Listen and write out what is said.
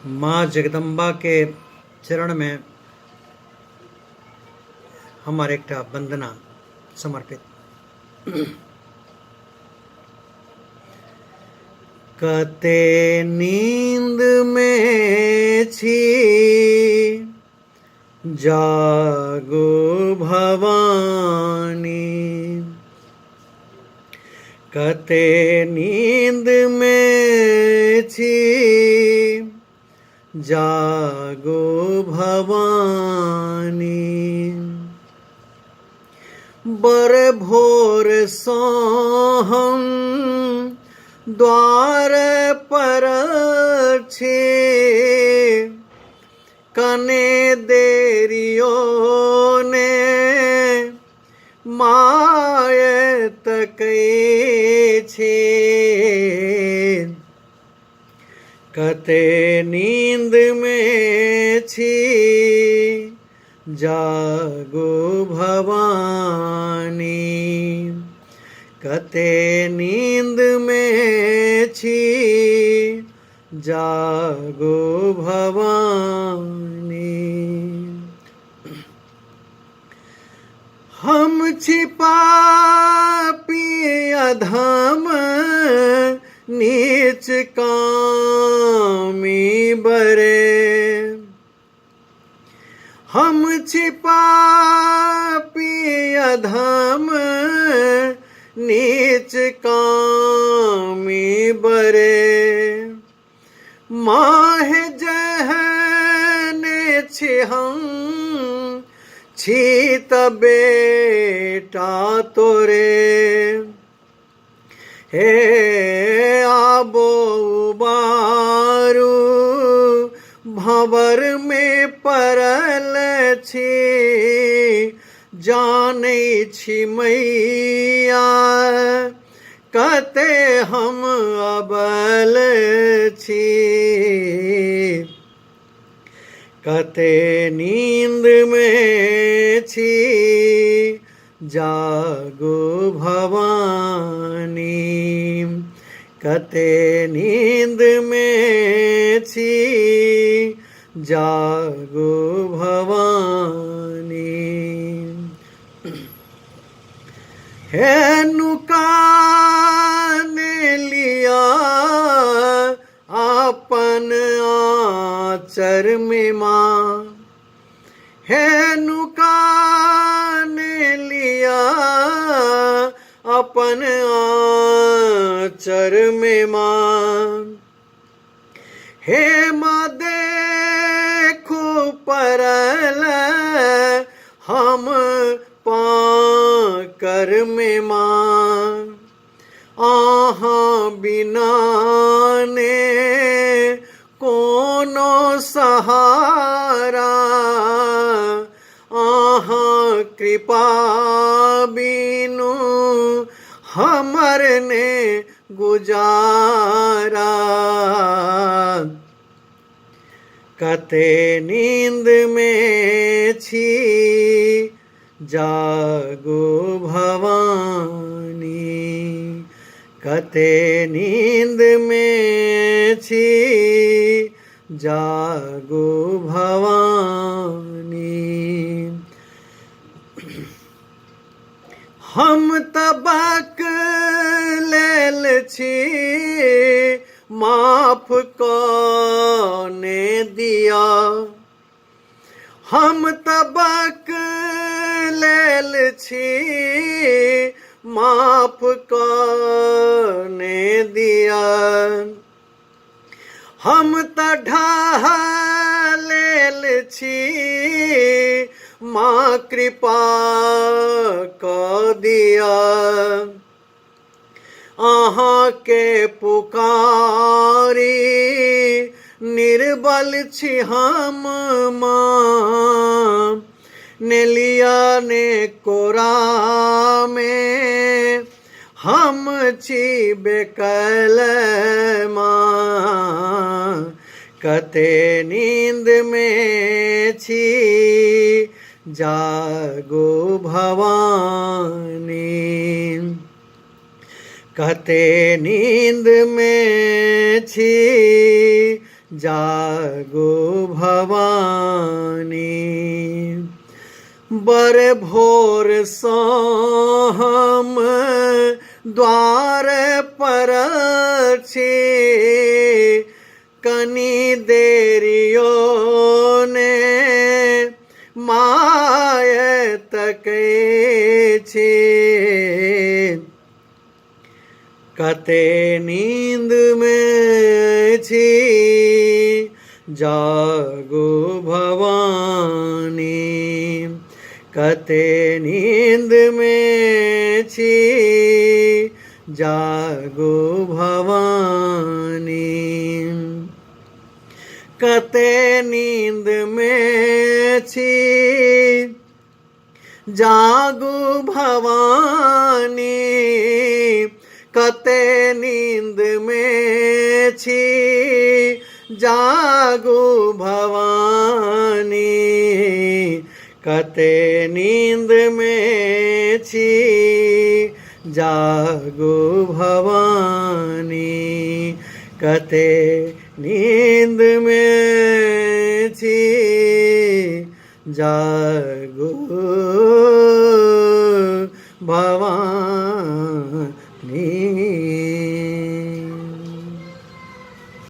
माँ जगदम्बा के चरण में हमारे एक वंदना समर्पित। कते नींद में छी जागो भवानी, कते नींद में छी जागो भवानी। बर भोर सो हम द्वार पर छे, कने देरियो ने मायत कै छे। कते नींद में छी जागो भवानी, कते नींद में छी जागो भवानी। हम छिपा अधम नीच कामी बरे, हम छिपा अधम नीच कामी बरे। माह जहने छे हम छीत बेटा तोरे, हे आबो बारू भंवर में परल छी। जानै छी मैया कते हम अबल छी, कते नींद में छी जागो भवानी, कते नींद में छी जागो भवानी। हे नुकाने लिया अपन आचर में माँ, हे नुकाने लिया अपन आचर में माँ। हे माँ देखो परल हम पाकर में माँ, आहा बिना ने कोनो सहारा, आहा कृपा बिनु हमर ने गुजारा। कते नींद में छी जागो भवानी, कते नींद में छी जागो भवानी। हम तबक लेल छी माफ कने दिया, हम तबक लेल छी माफ कने दिया। हम त ढहा लेल छी माँ कृपा क दिया। अहाँ के पुकारी निर्बल छी हम माँ, ने लिया ने कोरा में हम छी बेकल माँ। कते नींद में छी जागो भवानी, कते नींद में छी जागो भवानी। बर भोर सो हम द्वार पर छी, कनी देरियो ने माय तकै छी। कते नींद में छी जागो भवानी। कते नींद में छी जागो भवानी। कते नींद में छी जागो भवानी। कते नींद में छी जागो भवानी। कते नींद में छी जागो भवानी। कते नींद में छी जागो भवानी।